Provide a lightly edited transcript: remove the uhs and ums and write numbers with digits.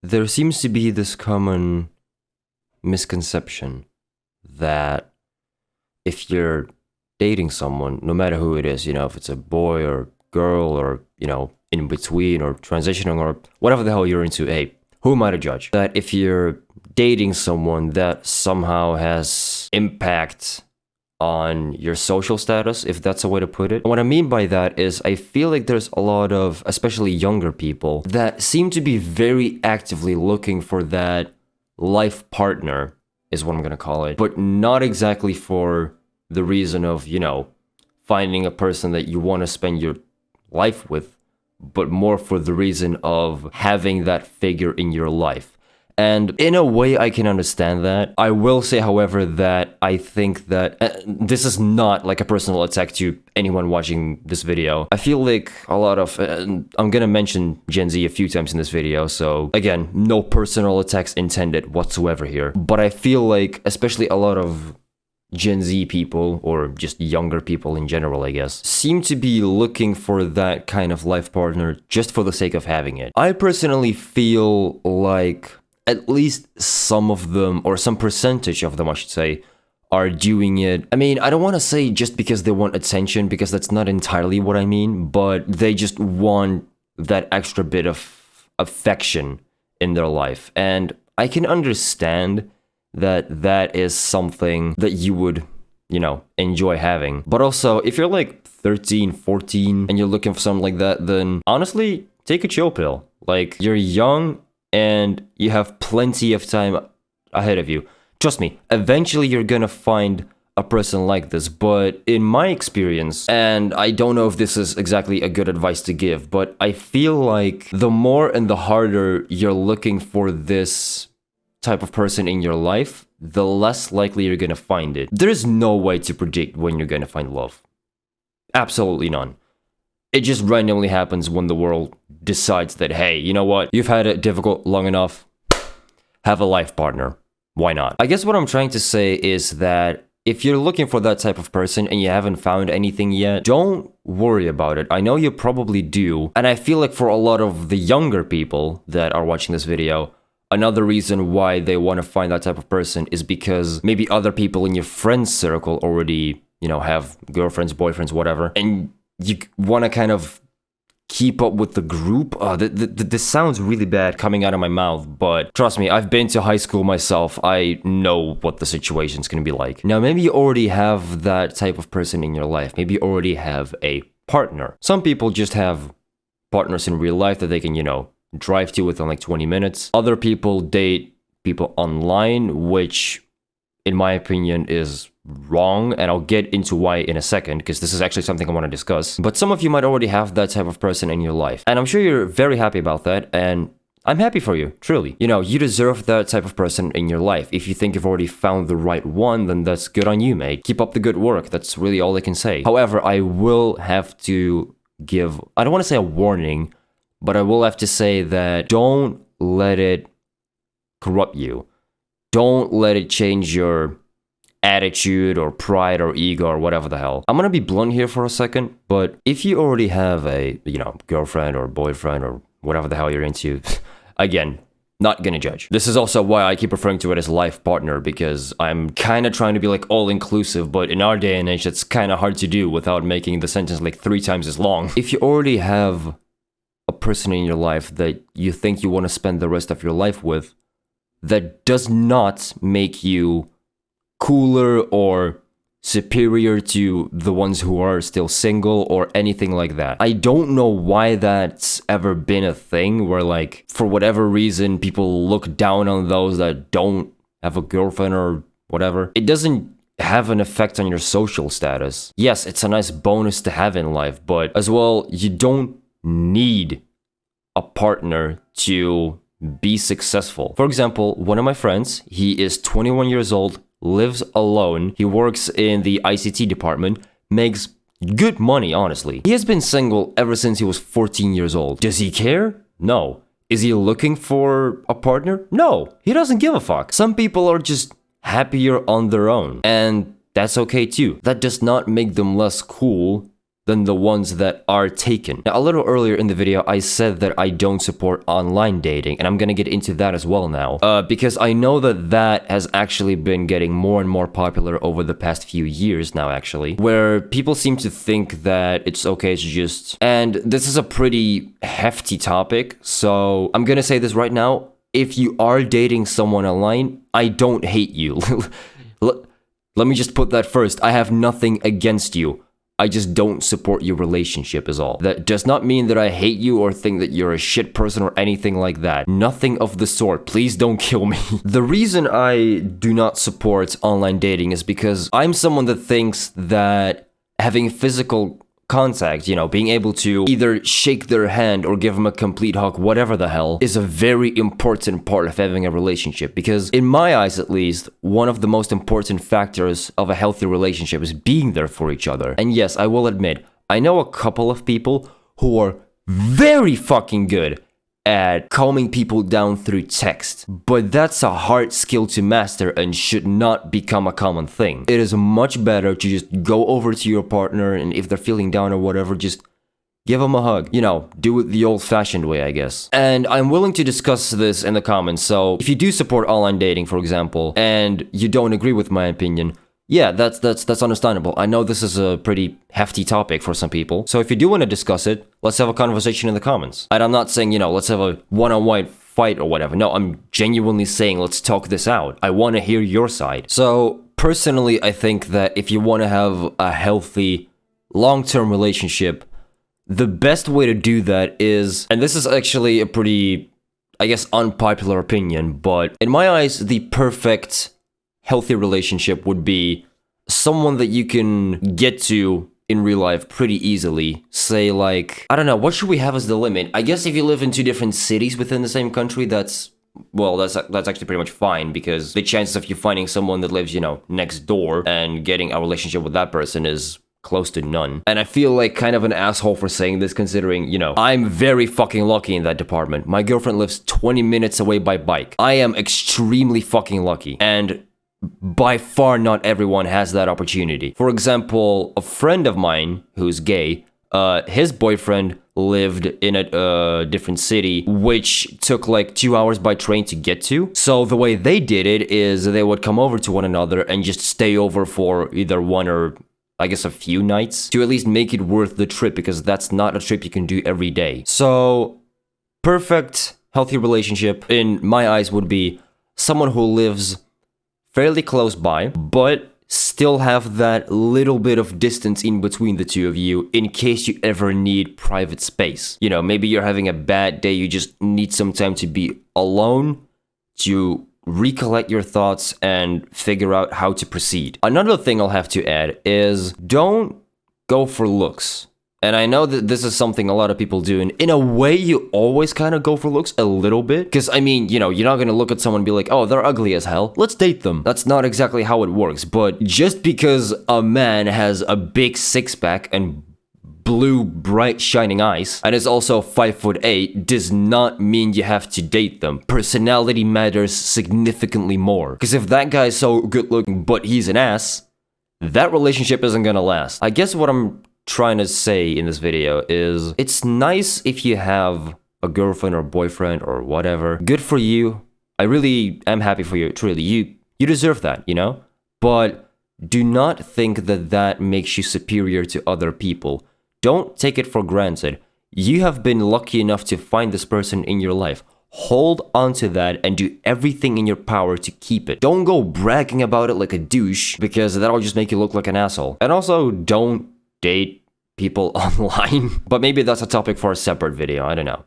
there seems to be this common misconception that if you're dating someone, no matter who it is, if it's a boy or girl or, in between or transitioning or whatever the hell you're into, hey, who am I to judge? That if you're dating someone, that somehow has impact on your social status, if that's a way to put it. What I mean by that is I feel like there's a lot of, especially younger people, that seem to be very actively looking for that life partner, is what I'm gonna call it, but not exactly for the reason of, finding a person that you want to spend your life with, but more for the reason of having that figure in your life. And in a way, I can understand that. I will say, however, that I think that this is not like a personal attack to anyone watching this video. I feel like a lot of, I'm gonna mention Gen Z a few times in this video, so again, no personal attacks intended whatsoever here. But I feel like, especially a lot of Gen Z people, or just younger people in general, I guess, seem to be looking for that kind of life partner just for the sake of having it. I personally feel like at least some of them, or some percentage of them, I should say, are doing it. I mean, I don't want to say just because they want attention, because that's not entirely what I mean, but they just want that extra bit of affection in their life. And I can understand that that is something that you would, enjoy having. But also, if you're like 13, 14, and you're looking for something like that, then honestly, take a chill pill. Like, you're young and you have plenty of time ahead of you. Trust me, eventually you're gonna find a person like this. But in my experience, and I don't know if this is exactly a good advice to give, but I feel like the more and the harder you're looking for this type of person in your life, the less likely you're gonna find it. There's no way to predict when you're gonna find love. Absolutely none. It just randomly happens when the world decides that, hey, you know what? You've had it difficult long enough. Have a life partner. Why not? I guess what I'm trying to say is that if you're looking for that type of person and you haven't found anything yet, don't worry about it. I know you probably do. And I feel like for a lot of the younger people that are watching this video, another reason why they want to find that type of person is because maybe other people in your friends circle already, have girlfriends, boyfriends, whatever, and you want to kind of keep up with the group. This sounds really bad coming out of my mouth, but trust me, I've been to high school myself. I know what the situation's going to be like. Now, maybe you already have that type of person in your life. Maybe you already have a partner. Some people just have partners in real life that they can, drive to within like 20 minutes. Other people date people online, which in my opinion is wrong, and I'll get into why in a second, because this is actually something I want to discuss. But some of you might already have that type of person in your life, and I'm sure you're very happy about that, and I'm happy for you, truly. You deserve that type of person in your life. If you think you've already found the right one, then that's good on you, mate. Keep up the good work. That's really all I can say. However, I will have to give, I don't want to say a warning, but I will have to say that don't let it corrupt you. Don't let it change your attitude or pride or ego or whatever the hell. I'm gonna be blunt here for a second, but if you already have a, girlfriend or boyfriend or whatever the hell you're into, again, not gonna judge. This is also why I keep referring to it as life partner, because I'm kind of trying to be like all-inclusive, but in our day and age, it's kind of hard to do without making the sentence like 3 times as long. If you already have a person in your life that you think you want to spend the rest of your life with, that does not make you cooler or superior to the ones who are still single or anything like that. I don't know why that's ever been a thing where, like, for whatever reason, people look down on those that don't have a girlfriend or whatever. It doesn't have an effect on your social status. Yes, it's a nice bonus to have in life, but as well, you don't need a partner to be successful. For example, one of my friends, he is 21 years old, lives alone, he works in the ICT department, makes good money, honestly. He has been single ever since he was 14 years old. Does he care? No. Is he looking for a partner? No. He doesn't give a fuck. Some people are just happier on their own, and that's okay too. That does not make them less cool than the ones that are taken. Now, a little earlier in the video, I said that I don't support online dating, and I'm gonna get into that as well now, because I know that that has actually been getting more and more popular over the past few years now, actually, where people seem to think that it's okay to just... And this is a pretty hefty topic, so I'm gonna say this right now. If you are dating someone online, I don't hate you. Let me just put that first. I have nothing against you. I just don't support your relationship is all. That does not mean that I hate you or think that you're a shit person or anything like that. Nothing of the sort. Please don't kill me. The reason I do not support online dating is because I'm someone that thinks that having physical contact, you know, being able to either shake their hand or give them a complete hug, whatever the hell, is a very important part of having a relationship. Because in my eyes, at least, one of the most important factors of a healthy relationship is being there for each other. And yes, I will admit, I know a couple of people who are very fucking good at calming people down through text, but that's a hard skill to master and should not become a common thing. It is much better to just go over to your partner, and if they're feeling down or whatever, just give them a hug. You know, do it the old-fashioned way, I guess. And I'm willing to discuss this in the comments, so if you do support online dating, for example, and you don't agree with my opinion, yeah, that's understandable. I know this is a pretty hefty topic for some people. So if you do want to discuss it, let's have a conversation in the comments. And I'm not saying, you know, let's have a one-on-one fight or whatever. No, I'm genuinely saying let's talk this out. I want to hear your side. So personally, I think that if you want to have a healthy, long-term relationship, the best way to do that is, and this is actually a pretty, I guess, unpopular opinion, but in my eyes, the perfect healthy relationship would be someone that you can get to in real life pretty easily. Say, like, I don't know, what should we have as the limit? I guess if you live in two different cities within the same country, that's actually pretty much fine, because the chances of you finding someone that lives, you know, next door and getting a relationship with that person is close to none. And I feel like kind of an asshole for saying this, considering, you know, I'm very fucking lucky in that department. My girlfriend lives 20 minutes away by bike. I am extremely fucking lucky. And by far not everyone has that opportunity. For example, a friend of mine who's gay, his boyfriend lived in a different city, which took like 2 hours by train to get to. So the way they did it is they would come over to one another and just stay over for either one or, I guess, a few nights to at least make it worth the trip, because that's not a trip you can do every day. So perfect healthy relationship in my eyes would be someone who lives fairly close by, but still have that little bit of distance in between the two of you in case you ever need private space. You know, maybe you're having a bad day, you just need some time to be alone to recollect your thoughts and figure out how to proceed. Another thing I'll have to add is don't go for looks. And I know that this is something a lot of people do, and in a way, you always kind of go for looks a little bit. Because, I mean, you know, you're not going to look at someone and be like, oh, they're ugly as hell, let's date them. That's not exactly how it works. But just because a man has a big six-pack and blue, bright, shining eyes, and is also 5'8", does not mean you have to date them. Personality matters significantly more. Because if that guy's so good-looking, but he's an ass, that relationship isn't going to last. I guess what I'm trying to say in this video is it's nice if you have a girlfriend or boyfriend or whatever. Good for you. I really am happy for you. Truly, you deserve that, you know? But do not think that that makes you superior to other people. Don't take it for granted. You have been lucky enough to find this person in your life. Hold on to that and do everything in your power to keep it. Don't go bragging about it like a douche, because that'll just make you look like an asshole. And also, don't date people online. But maybe that's a topic for a separate video, I don't know.